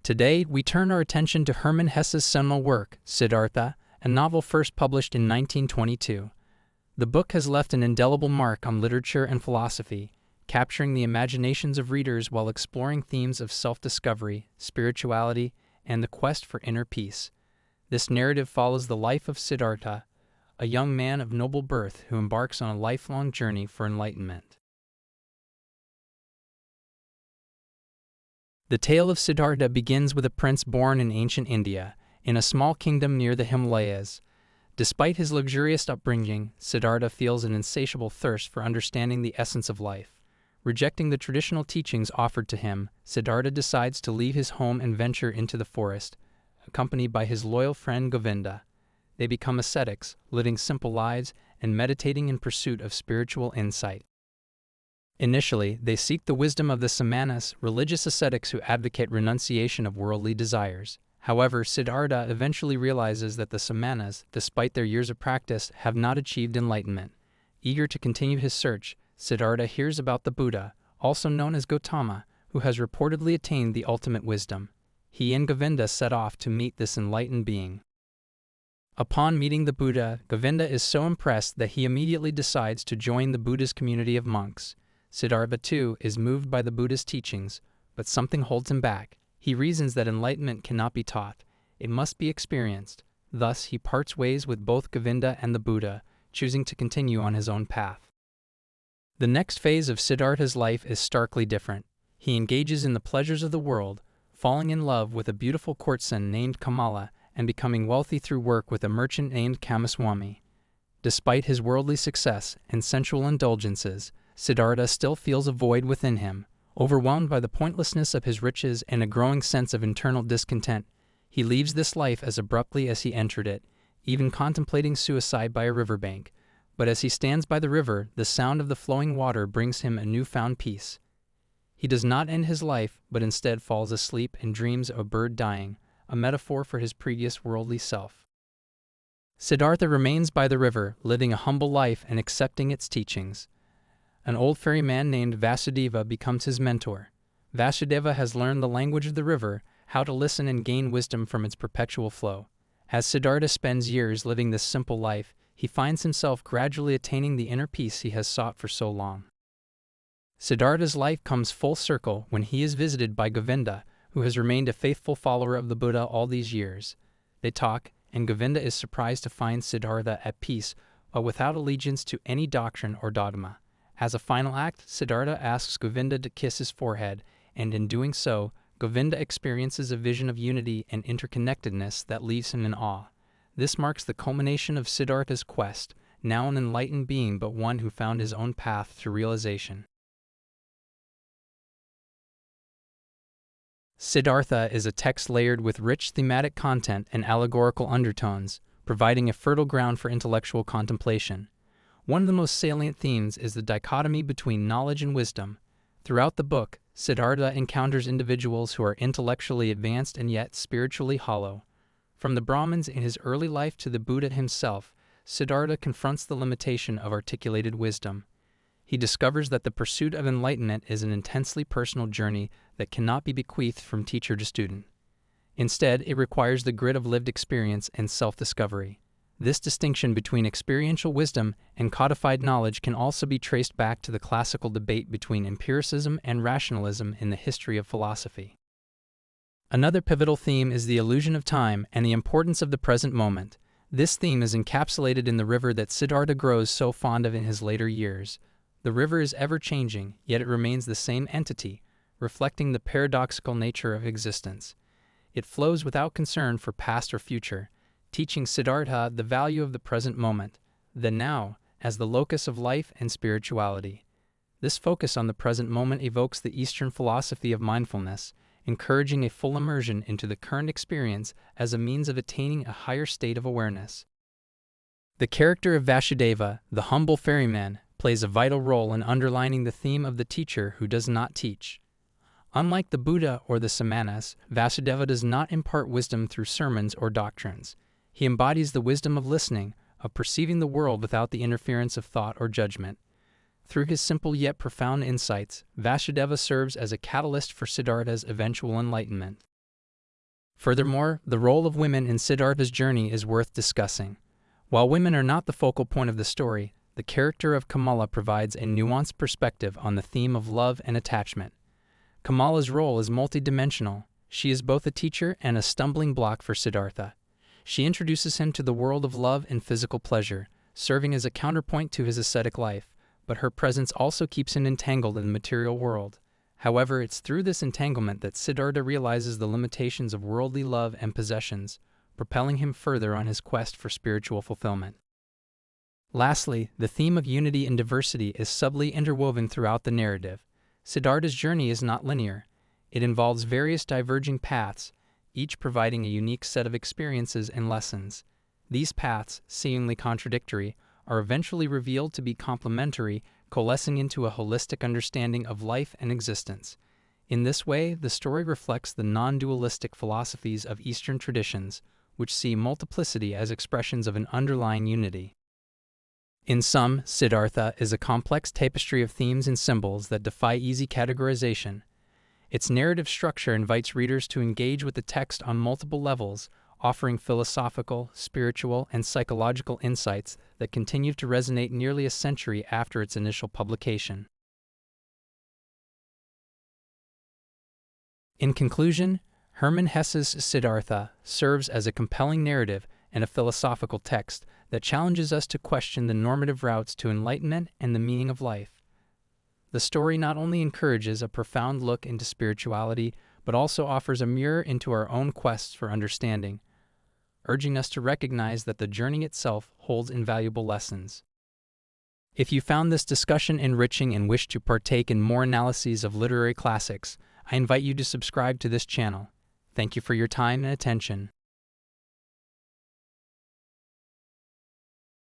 Today, we turn our attention to Hermann Hesse's seminal work, Siddhartha, a novel first published in 1922. The book has left an indelible mark on literature and philosophy, capturing the imaginations of readers while exploring themes of self-discovery, spirituality, and the quest for inner peace. This narrative follows the life of Siddhartha, a young man of noble birth who embarks on a lifelong journey for enlightenment. The tale of Siddhartha begins with a prince born in ancient India, in a small kingdom near the Himalayas. Despite his luxurious upbringing, Siddhartha feels an insatiable thirst for understanding the essence of life. Rejecting the traditional teachings offered to him, Siddhartha decides to leave his home and venture into the forest, accompanied by his loyal friend Govinda. They become ascetics, living simple lives and meditating in pursuit of spiritual insight. Initially, they seek the wisdom of the samanas, religious ascetics who advocate renunciation of worldly desires. However, Siddhartha eventually realizes that the samanas, despite their years of practice, have not achieved enlightenment. Eager to continue his search, Siddhartha hears about the Buddha, also known as Gautama, who has reportedly attained the ultimate wisdom. He and Govinda set off to meet this enlightened being. Upon meeting the Buddha, Govinda is so impressed that he immediately decides to join the Buddha's community of monks. Siddhartha, too, is moved by the Buddha's teachings, but something holds him back. He reasons that enlightenment cannot be taught, it must be experienced. Thus, he parts ways with both Govinda and the Buddha, choosing to continue on his own path. The next phase of Siddhartha's life is starkly different. He engages in the pleasures of the world, falling in love with a beautiful courtesan named Kamala and becoming wealthy through work with a merchant named Kamaswami. Despite his worldly success and sensual indulgences, Siddhartha still feels a void within him. Overwhelmed by the pointlessness of his riches and a growing sense of internal discontent, he leaves this life as abruptly as he entered it, even contemplating suicide by a riverbank. But as he stands by the river, the sound of the flowing water brings him a newfound peace. He does not end his life, but instead falls asleep and dreams of a bird dying, a metaphor for his previous worldly self. Siddhartha remains by the river, living a humble life and accepting its teachings. An old ferryman named Vasudeva becomes his mentor. Vasudeva has learned the language of the river, how to listen and gain wisdom from its perpetual flow. As Siddhartha spends years living this simple life, he finds himself gradually attaining the inner peace he has sought for so long. Siddhartha's life comes full circle when he is visited by Govinda, who has remained a faithful follower of the Buddha all these years. They talk, and Govinda is surprised to find Siddhartha at peace, but without allegiance to any doctrine or dogma. As a final act, Siddhartha asks Govinda to kiss his forehead, and in doing so, Govinda experiences a vision of unity and interconnectedness that leaves him in awe. This marks the culmination of Siddhartha's quest, now an enlightened being but one who found his own path to realization. Siddhartha is a text layered with rich thematic content and allegorical undertones, providing a fertile ground for intellectual contemplation. One of the most salient themes is the dichotomy between knowledge and wisdom. Throughout the book, Siddhartha encounters individuals who are intellectually advanced and yet spiritually hollow. From the Brahmins in his early life to the Buddha himself, Siddhartha confronts the limitation of articulated wisdom. He discovers that the pursuit of enlightenment is an intensely personal journey that cannot be bequeathed from teacher to student. Instead, it requires the grit of lived experience and self-discovery. This distinction between experiential wisdom and codified knowledge can also be traced back to the classical debate between empiricism and rationalism in the history of philosophy. Another pivotal theme is the illusion of time and the importance of the present moment. This theme is encapsulated in the river that Siddhartha grows so fond of in his later years. The river is ever-changing, yet it remains the same entity, reflecting the paradoxical nature of existence. It flows without concern for past or future, teaching Siddhartha the value of the present moment, the now, as the locus of life and spirituality. This focus on the present moment evokes the Eastern philosophy of mindfulness, encouraging a full immersion into the current experience as a means of attaining a higher state of awareness. The character of Vasudeva, the humble ferryman, plays a vital role in underlining the theme of the teacher who does not teach. Unlike the Buddha or the samanas, Vasudeva does not impart wisdom through sermons or doctrines. He embodies the wisdom of listening, of perceiving the world without the interference of thought or judgment. Through his simple yet profound insights, Vasudeva serves as a catalyst for Siddhartha's eventual enlightenment. Furthermore, the role of women in Siddhartha's journey is worth discussing. While women are not the focal point of the story, the character of Kamala provides a nuanced perspective on the theme of love and attachment. Kamala's role is multidimensional. She is both a teacher and a stumbling block for Siddhartha. She introduces him to the world of love and physical pleasure, serving as a counterpoint to his ascetic life, but her presence also keeps him entangled in the material world. However, it's through this entanglement that Siddhartha realizes the limitations of worldly love and possessions, propelling him further on his quest for spiritual fulfillment. Lastly, the theme of unity and diversity is subtly interwoven throughout the narrative. Siddhartha's journey is not linear. It involves various diverging paths, each providing a unique set of experiences and lessons. These paths, seemingly contradictory, are eventually revealed to be complementary, coalescing into a holistic understanding of life and existence. In this way, the story reflects the non-dualistic philosophies of Eastern traditions, which see multiplicity as expressions of an underlying unity. In sum, Siddhartha is a complex tapestry of themes and symbols that defy easy categorization. Its narrative structure invites readers to engage with the text on multiple levels, offering philosophical, spiritual, and psychological insights that continue to resonate nearly a century after its initial publication. In conclusion, Hermann Hesse's Siddhartha serves as a compelling narrative and a philosophical text that challenges us to question the normative routes to enlightenment and the meaning of life. The story not only encourages a profound look into spirituality, but also offers a mirror into our own quests for understanding, urging us to recognize that the journey itself holds invaluable lessons. If you found this discussion enriching and wish to partake in more analyses of literary classics, I invite you to subscribe to this channel. Thank you for your time and attention.